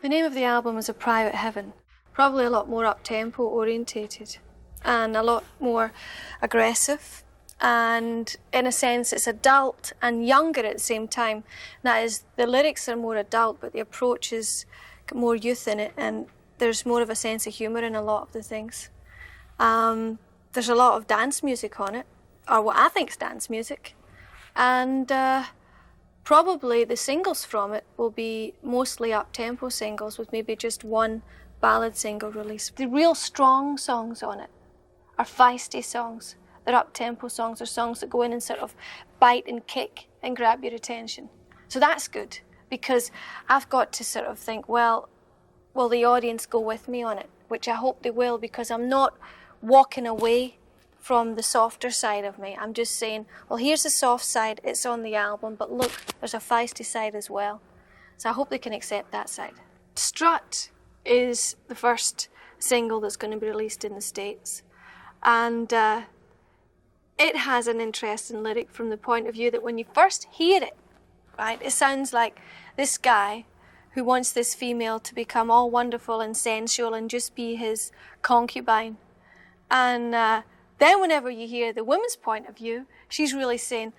The name of the album is A Private Heaven. Probably a lot more up-tempo orientated and a lot more aggressive. And in a sense, it's adult and younger at the same time. That is, the lyrics are more adult, but the approach is more youth in it, and there's more of a sense of humour in a lot of the things. There's a lot of dance music on it, or what I think is dance music. And probably the singles from it will be mostly up-tempo singles with maybe just one ballad single release. The real strong songs on it are feisty songs. They're up-tempo songs, or songs that go in and sort of bite and kick and grab your attention. So that's good, because I've got to sort of think, well, will the audience go with me on it? Which I hope they will, because I'm not walking away from the softer side of me. I'm just saying, well, here's the soft side, it's on the album, but look, there's a feisty side as well. So I hope they can accept that side. Strut is the first single that's going to be released in the States. And it has an interesting lyric from the point of view that when you first hear it, right, it sounds like this guy who wants this female to become all wonderful and sensual and just be his concubine. And then whenever you hear the woman's point of view, she's really saying,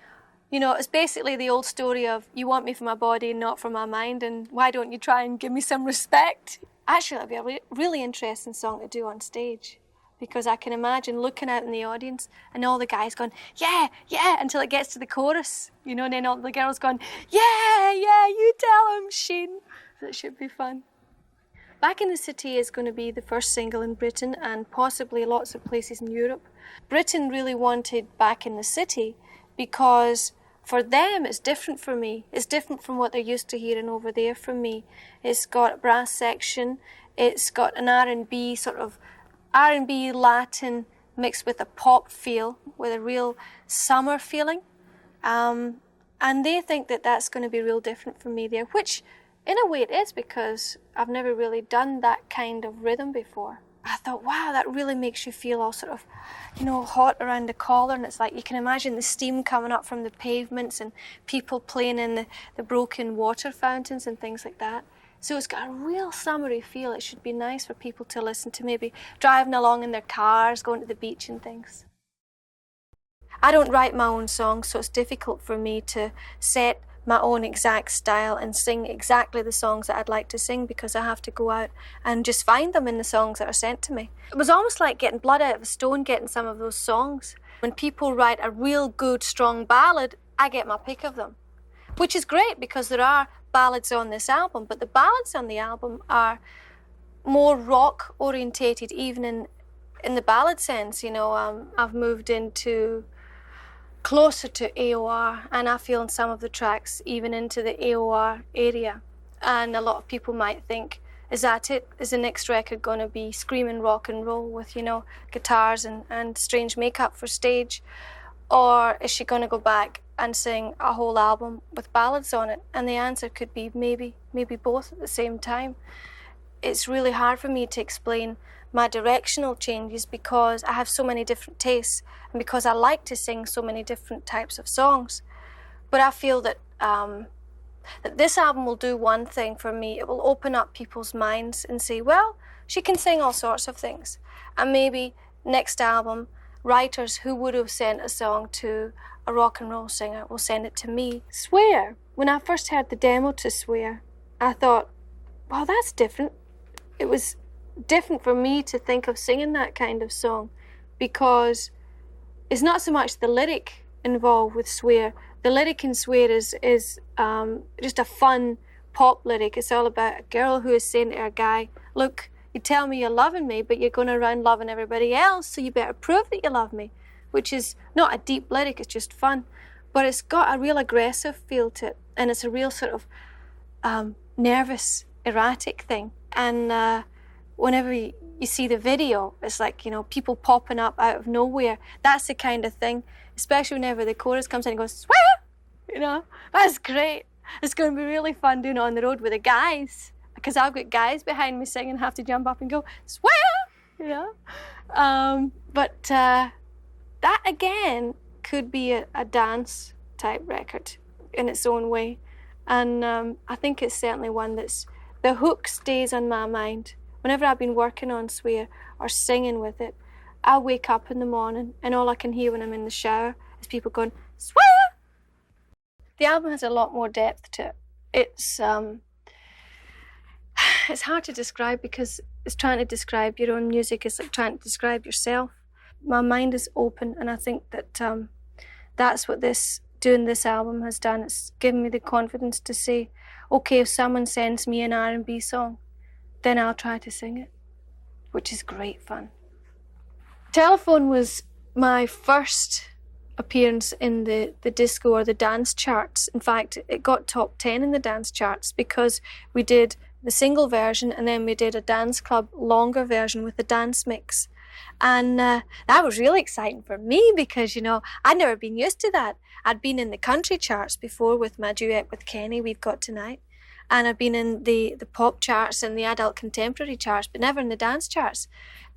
you know, it's basically the old story of, you want me for my body and not for my mind, and why don't you try and give me some respect? Actually, that'd be a really interesting song to do on stage, because I can imagine looking out in the audience and all the guys going, yeah, yeah, until it gets to the chorus, you know, and then all the girls going, yeah, yeah, you tell him, Sheen. That should be fun. Back in the City is going to be the first single in Britain and possibly lots of places in Europe. Britain really wanted Back in the City because for them it's different for me. It's different from what they're used to hearing over there from me. It's got a brass section, it's got an R&B sort of R&B Latin mixed with a pop feel, with a real summer feeling. And they think that that's going to be real different from me there, which in a way it is, because I've never really done that kind of rhythm before. I thought, wow, that really makes you feel all sort of, you know, hot around the collar, and it's like you can imagine the steam coming up from the pavements and people playing in the broken water fountains and things like that. So it's got a real summery feel. It should be nice for people to listen to, maybe driving along in their cars, going to the beach and things. I don't write my own songs, so it's difficult for me to set my own exact style and sing exactly the songs that I'd like to sing, because I have to go out and just find them in the songs that are sent to me. It was almost like getting blood out of a stone, getting some of those songs. When people write a real good, strong ballad, I get my pick of them, which is great because there are ballads on this album, but the ballads on the album are more rock orientated, even in the ballad sense. You know, I've moved into closer to AOR, and I feel in some of the tracks even into the AOR area. And a lot of people might think, is that it? Is the next record going to be screaming rock and roll with, you know, guitars and strange makeup for stage? Or is she going to go back and sing a whole album with ballads on it? And the answer could be maybe both at the same time. It's really hard for me to explain my directional changes because I have so many different tastes and because I like to sing so many different types of songs. But I feel that that this album will do one thing for me. It will open up people's minds and say, well, she can sing all sorts of things. And maybe next album, writers who would have sent a song to a rock and roll singer will send it to me. Swear. When I first heard the demo to Swear, I thought, wow, that's different. It was different for me to think of singing that kind of song, because it's not so much the lyric involved with Swear. The lyric in Swear is just a fun pop lyric. It's all about a girl who is saying to her guy, look, you tell me you're loving me, but you're going around loving everybody else, so you better prove that you love me, which is not a deep lyric, it's just fun. But it's got a real aggressive feel to it, and it's a real sort of nervous, erratic thing. And whenever you see the video, it's like, you know, people popping up out of nowhere. That's the kind of thing, especially whenever the chorus comes in and goes, swear! You know, that's great. It's going to be really fun doing it on the road with the guys, because I've got guys behind me singing and have to jump up and go, swear! You know? But that, again, could be a dance type record in its own way. And I think it's certainly one that's The hook stays on my mind. Whenever I've been working on Swear or singing with it, I wake up in the morning and all I can hear when I'm in the shower is people going, Swear! The album has a lot more depth to it. It's hard to describe because it's trying to describe your own music. It's like trying to describe yourself. My mind is open, and I think that that's what doing this album has done. It's given me the confidence to say, okay, if someone sends me an R&B song, then I'll try to sing it, which is great fun. Telephone was my first appearance in the disco or the dance charts. In fact, it got top 10 in the dance charts because we did the single version and then we did a dance club longer version with the dance mix. And that was really exciting for me because, you know, I'd never been used to that. I'd been in the country charts before with my duet with Kenny, We've Got Tonight. And I've been in the pop charts and the adult contemporary charts, but never in the dance charts.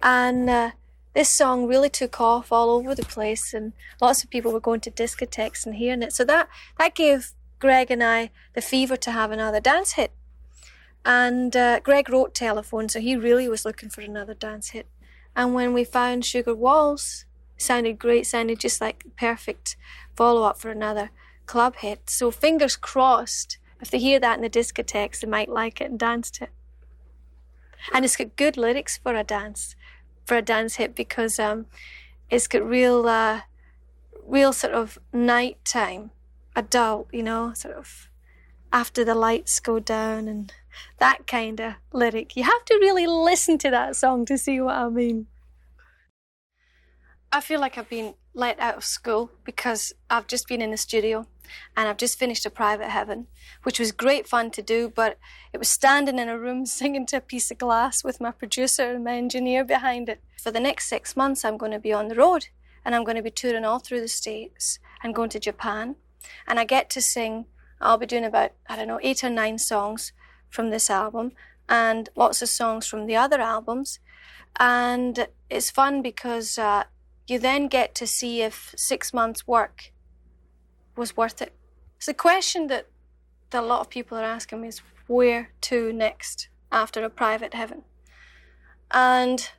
And this song really took off all over the place and lots of people were going to discotheques and hearing it. So that gave Greg and I the fever to have another dance hit. And Greg wrote Telephone, so he really was looking for another dance hit. And when we found Sugar Walls, it sounded great, sounded just like the perfect follow-up for another club hit. So fingers crossed, if they hear that in the discotheques, they might like it and dance to it. And it's got good lyrics for a dance hit because it's got real sort of nighttime, adult, you know, sort of after the lights go down and that kind of lyric. You have to really listen to that song to see what I mean. I feel like I've been let out of school because I've just been in the studio and I've just finished A Private Heaven, which was great fun to do, but it was standing in a room singing to a piece of glass with my producer and my engineer behind it. For the next 6 months, I'm going to be on the road and I'm going to be touring all through the States and going to Japan. And I get to sing, I'll be doing about, 8 or 9 songs from this album and lots of songs from the other albums. And it's fun because you then get to see if 6 months' work was worth it. It's a question that a lot of people are asking me is where to next after A Private Heaven? And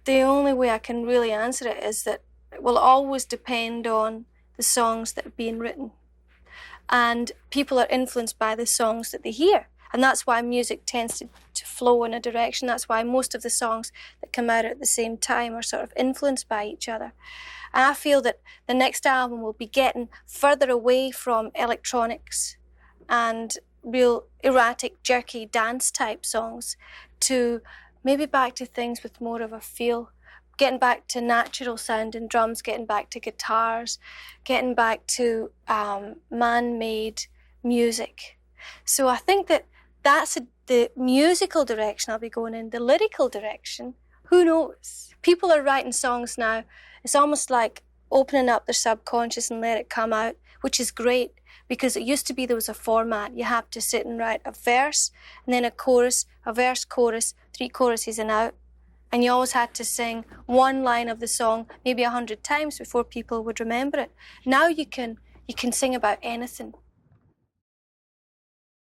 the only way I can really answer it is that it will always depend on the songs that are being written. And people are influenced by the songs that they hear. And that's why music tends to flow in a direction. That's why most of the songs that come out at the same time are sort of influenced by each other. And I feel that the next album will be getting further away from electronics and real erratic, jerky dance type songs to maybe back to things with more of a feel, getting back to natural sounding drums, getting back to guitars, getting back to man-made music. So I think that that's the musical direction I'll be going in. The lyrical direction, who knows? People are writing songs now. It's almost like opening up their subconscious and let it come out, which is great because it used to be there was a format. You have to sit and write a verse and then a chorus, a verse, chorus, 3 choruses and out. And you always had to sing one line of the song maybe 100 times before people would remember it. Now you can sing about anything.